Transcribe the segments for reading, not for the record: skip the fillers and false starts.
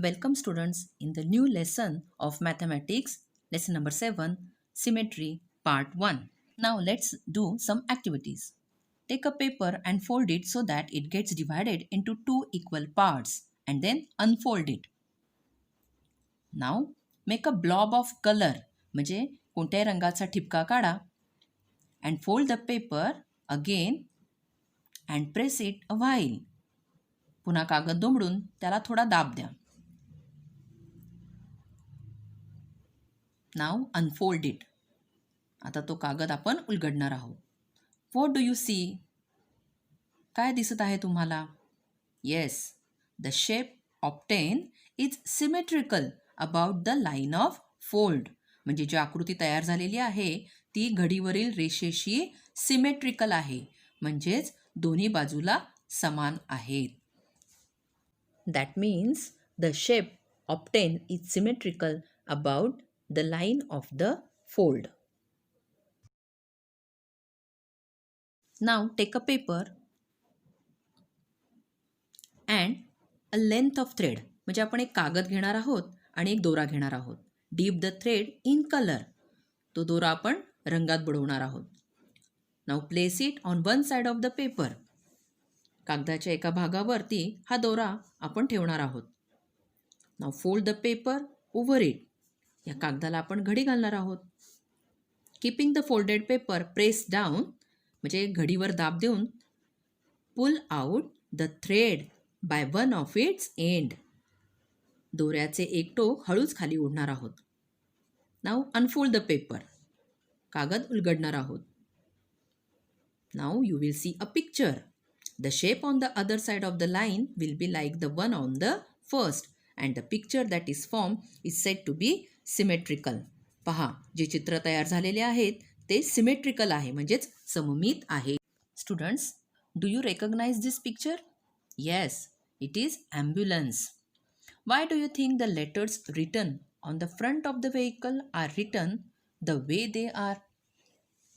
Welcome students in the new lesson of mathematics, lesson number 7, symmetry part 1. Now let's do some activities. Take a paper and fold it so that it gets divided into two equal parts and then unfold it. Now make a blob of color म्हणजे कोणत्याही रंगाचा ठिपका काढा and fold the paper again and press it a while. पुन्हा कागद दुमडून त्याला थोडा दाब द्या. Now unfold it. आता तो कागद आपण उलगडणार आहोत. What do you see? काय दिसत आहे तुम्हाला? Yes, the shape obtained is symmetrical about the line of fold. म्हणजे जी आकृती तयार झालेली आहे ती घडीवरील रेषेशी सिमेट्रिकल आहे. म्हणजेच दोन्ही बाजूला समान आहेत. That means the shape obtained is symmetrical about the line of the fold. Now take a paper and a length of thread. म्हणजे आपण एक कागद घेणार आहोत आणि एक दोरा घेणार आहोत. Dip the thread in color. तो दोरा आपण रंगात बुडवणार आहोत. Now place it on one side of the paper. कागदाच्या एका भागावरती हा दोरा आपण ठेवणार आहोत. Now fold the paper over it. या कागदाला आपण घडी घालणार आहोत. Keeping the folded paper pressed down म्हणजे घडीवर दाब देऊन pull out the thread by one of its end. दोऱ्याचे एक टोक हळूच खाली ओढणार आहोत. Now unfold the paper. कागद उलगडणार आहोत. Now you will see a picture. The shape on the other side of the line will be like the one on the first and the picture that is formed is said to be symmetrical. पहा, जे चित्र तयार झालेले आहेत ते symmetrical आहे म्हणजेच सममित आहे. Students, do you recognize this picture? Yes, it is ambulance. Why do you think the letters written on the front of the vehicle are written the way they are?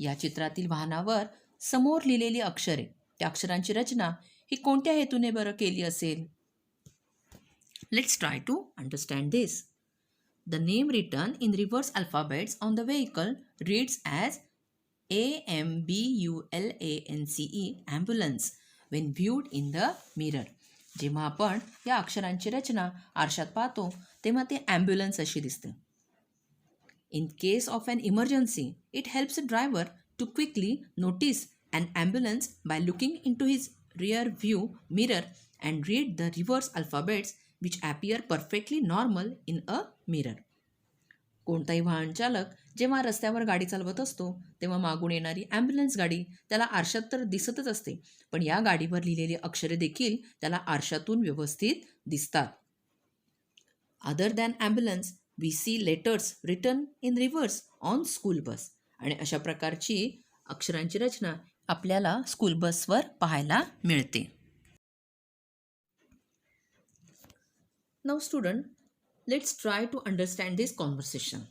या चित्रातील वाहनावर समोर लिहिलेली अक्षरे, त्या अक्षरांची रचना ही कोणत्या हेतूने बरं केली असेल? Let's try to understand this. The name written in reverse alphabets on the vehicle reads as AMBULANCE, ambulance, when viewed in the mirror. जेव्हा आपण या अक्षरांची रचना आरशात पाहतो तेव्हा ते ॲम्ब्युलन्स अशी दिसते. In case of an emergency, it helps a driver to quickly notice an ambulance by looking into his rear view mirror and read the reverse alphabets which appear perfectly normal in a mirror. कोणताही वाहन चालक जेव्हा रस्त्यावर गाडी चालवत असतो तेव्हा मागून येणारी ॲम्ब्युलन्स गाडी त्याला आरशात तर दिसतच असते, पण या गाडीवर लिहिलेली अक्षरे देखील त्याला आरशातून व्यवस्थित दिसतात. Other than ambulance we see letters written in reverse on school bus. आणि अशा प्रकारची अक्षरांची रचना आपल्याला स्कूल बसवर पाहायला मिळते. Now student, let's try to understand this conversation.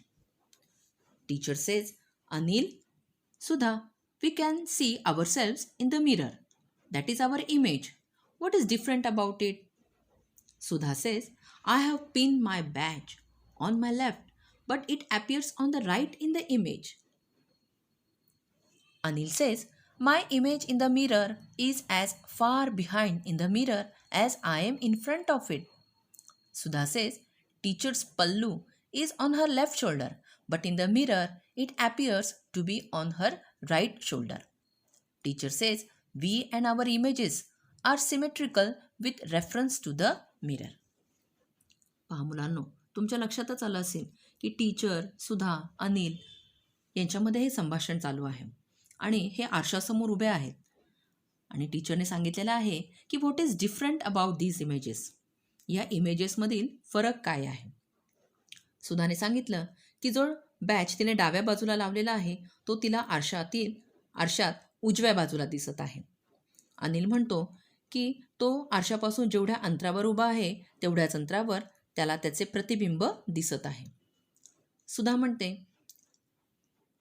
Teacher says, Anil, Sudha, we can see ourselves in the mirror. That is our image. What is different about it? Sudha says, I have pinned my badge on my left, but it appears on the right in the image. Anil says, my image in the mirror is as far behind in the mirror as I am in front of it. Sudha says, teacher's pallu is on her left shoulder, but in the mirror it appears to be on her right shoulder. Teacher says, we and our images are symmetrical with reference to the mirror. पहा मुलांनो, तुमच्या लक्षातच आलं असेल की teacher, सुधा, अनिल यांच्यामध्ये हे संभाषण चालू आहे आणि हे आरशासमोर उभे आहेत आणि टीचरने सांगितलेलं आहे की what is different about these images. या इमेजेसमधील फरक काय आहे? सुधाने सांगितलं की जो बॅच तिने डाव्या बाजूला लावलेला आहे तो तिला आरशात उजव्या बाजूला दिसत आहे. अनिल म्हणतो की तो आरशापासून जेवढ्या अंतरावर उभा आहे तेवढ्याच अंतरावर त्याला त्याचे प्रतिबिंब दिसत आहे. सुधा म्हणते,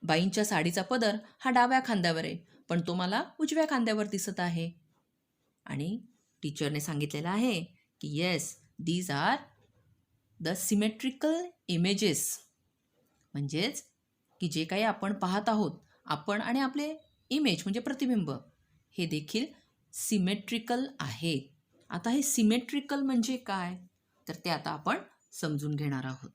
बाईंच्या साडीचा पदर हा डाव्या खांद्यावर आहे पण तो मला उजव्या खांद्यावर दिसत आहे. आणि टीचरने सांगितलेलं आहे की yes, these are the symmetrical images म्हणजेच की जे काही आपण पाहत आहोत, आपण आणि आपले इमेज म्हणजे प्रतिबिंब हे देखील सिमेट्रिकल आहे. आता हे सिमेट्रिकल म्हणजे काय, तर ते आता आपण समजून घेणार आहोत.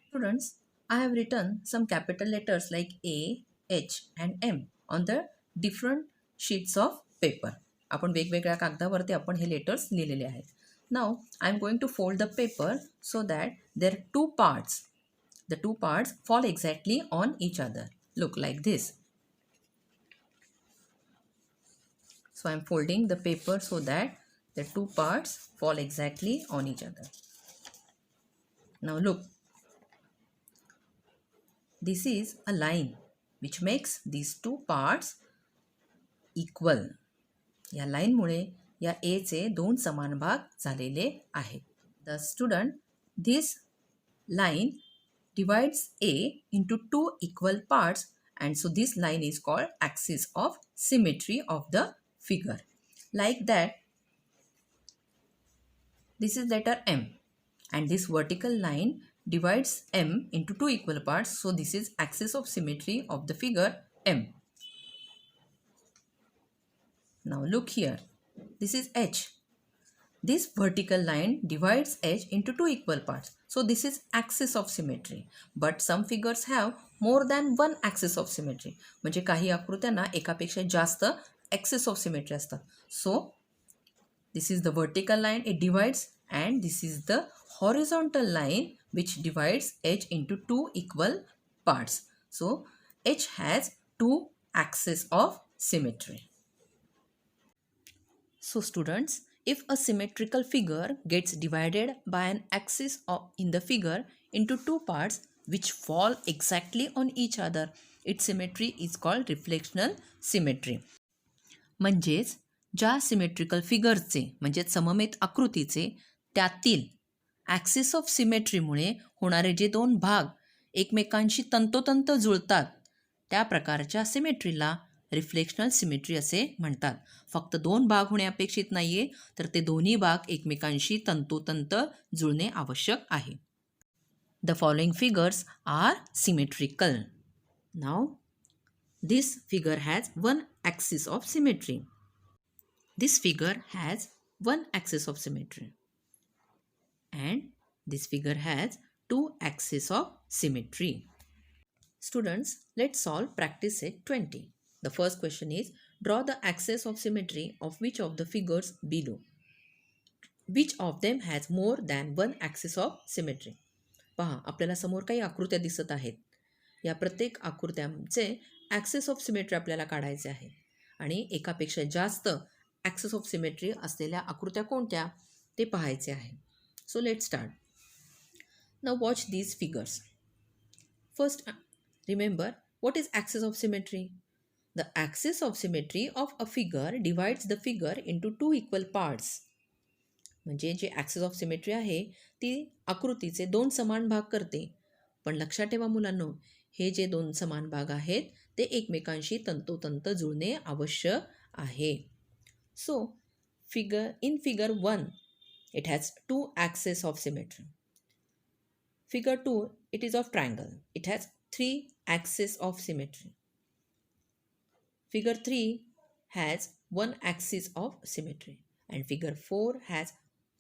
Students, I have written some capital letters like A, H and M on the different sheets of paper. आपण वेगवेगळ्या कागदावरती आपण हे लेटर्स लिहिलेले आहेत. Now I am going to fold the paper so that there two parts. The two parts fall exactly on each other. Look like this. So I am folding the paper so that the two parts fall exactly on each other. Now look. This is a line which makes these two parts equal. या लाईनमुळे या A चे दोन समान भाग झालेले आहेत. The student, this line divides A into two equal parts, and so this line is called axis of symmetry of the figure. Like that, this is letter M, and this vertical line divides M into two equal parts, so this is axis of symmetry of the figure M. Now look here, this is H. This vertical line divides H into two equal parts. So this is axis of symmetry. But some figures have more than one axis of symmetry. म्हणजे काही आकृत्यांना एकापेक्षा जास्त axis of symmetry असतात. So this is the vertical line, it divides, and this is the horizontal line which divides H into two equal parts. So H has two axes of symmetry. So students, if a symmetrical figure gets divided by an axis in the figure into two parts which fall exactly on each other, its symmetry is called reflectional symmetry. म्हणजेच ज्या symmetrical फिगरचे म्हणजेच सममित आकृतीचे त्यातील axis of सिमेट्रीमुळे होणारे जे दोन भाग एकमेकांशी तंतोतंत जुळतात त्या प्रकारच्या सिमेट्रीला रिफ्लेक्शनल सिमेट्री असे म्हणतात. फक्त दोन भाग होणे अपेक्षित नाही आहे, तर ते दोन्ही भाग एकमेकांशी तंतोतंत जुळणे आवश्यक आहे. The following figures are symmetrical. Now this figure has one axis of symmetry. This figure has one axis of symmetry and this figure has two axis of symmetry. Students, let's solve practice set 20. The first question is, draw the axis of symmetry of which of the figures below. Which of them has more than one axis of symmetry? पहा, आपल्याला समोर काही आकृत्या दिसत आहेत. या प्रत्येक आकृत्यांचे axis of symmetry आपल्याला काढायचे आहे आणि एकापेक्षा जास्त ॲक्सिस ऑफ सिमेट्री असलेल्या आकृत्या कोणत्या ते पाहायचे आहे. So let's start. Now watch these figures. First, remember, what is axis of symmetry? The axis of symmetry of a figure divides the figure into two equal parts. म्हणजे जे axis of symmetry आहे ती आकृतीचे दोन समान भाग करते. पण लक्षात ठेवा मुलांनो, हे जे दोन समान भाग आहेत ते एकमेकांशी तंतोतंत जुळणे आवश्यक आहे. So figure 1 it has two axes of symmetry. Figure 2, it is of triangle. It has three axis of symmetry. Figure 3 has one axis of symmetry and figure 4 has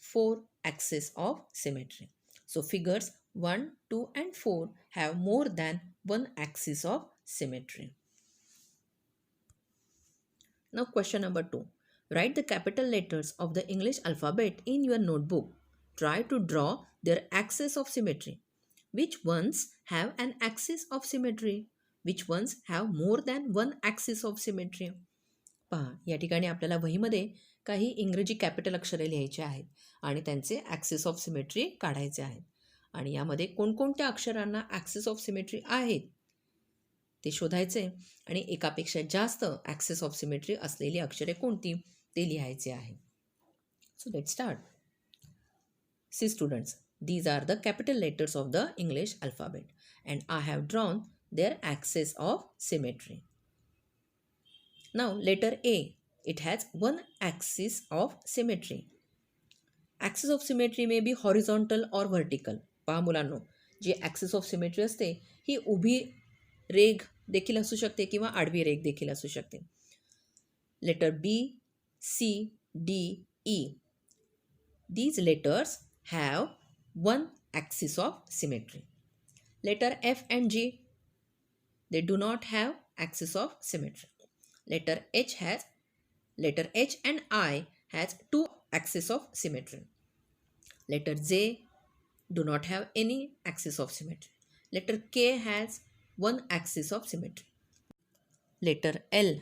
four axis of symmetry. So figures 1, 2 and 4 have more than one axis of symmetry. Now question number 2. Write the capital letters of the English alphabet in your notebook. Try to draw their axis of symmetry. Which ones have an axis of symmetry? Which ones have more than one axis of symmetry? पहा, या ठिकाणी आपल्याला वहीमध्ये काही इंग्रजी capital अक्षरे लिहायची आहेत आणि त्यांचे ॲक्सिस ऑफ सिमेट्री काढायचे आहेत. आणि यामध्ये कोणकोणत्या अक्षरांना ॲक्सिस ऑफ सिमेट्री आहेत ते शोधायचे आणि एकापेक्षा जास्त ॲक्सिस ऑफ सिमेट्री असलेली अक्षरे कोणती ते लिहायचे आहे. So let's start. See students, these are the capital letters of the English alphabet and I have drawn their axis of symmetry. Now letter A, it has one axis of symmetry. Axis of symmetry may be horizontal or vertical. पहा मुलांनो, जी axis of symmetry असते ही उभी रेघ देखील असू शकते किंवा आडवी रेघ देखील असू शकते. Letter B, C, D, E. These letters have one axis of symmetry. Letter F and G, they do not have axis of symmetry. Letter H and I has two axis of symmetry. Letter J do not have any axis of symmetry. Letter K has one axis of symmetry. Letter L,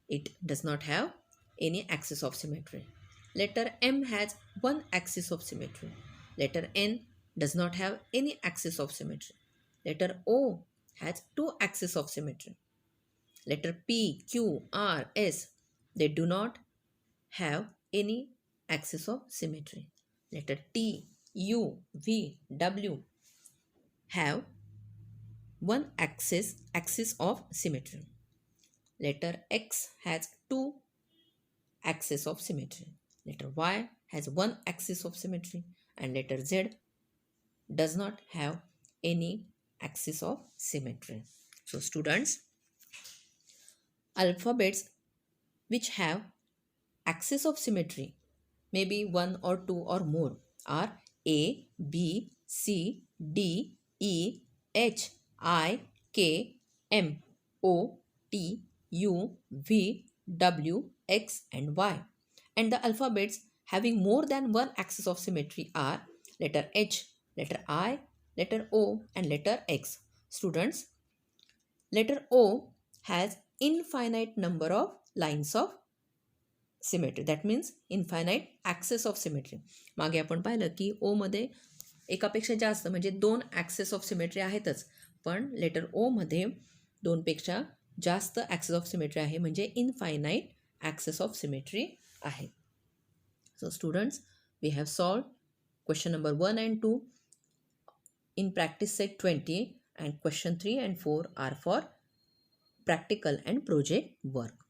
it does not have any axis of symmetry. Letter M has one axis of symmetry. Letter N does not have any axis of symmetry. Letter O has two axes of symmetry. Letter P, Q, R, S, they do not have any axis of symmetry. Letter T, U, V, W have one axis of symmetry. Letter X has two axis of symmetry. Letter Y has one axis of symmetry, and letter Z does not have any axis of symmetry. So students, alphabets which have axis of symmetry, maybe one or two or more, are A, B, C, D, E, H, I, K, M, O, T, U, V, W, X, and Y. And the alphabets having more than one axis of symmetry are letter H, letter I, letter O, and letter X. Students, letter O has infinite number of lines of symmetry. That means infinite access of symmetry. मागे आपण पाहिलं की ओमध्ये एकापेक्षा जास्त म्हणजे 2 access of symmetry आहेतच, पण लेटर ओमध्ये 2पेक्षा जास्त ॲक्सेस ऑफ सिमेट्री आहे, म्हणजे इनफायनाईट ॲक्सेस ऑफ सिमेट्री आहे. So students, we have solve question number 1 and 2 in practice set 20, and question 3 and 4 are for practical and project work.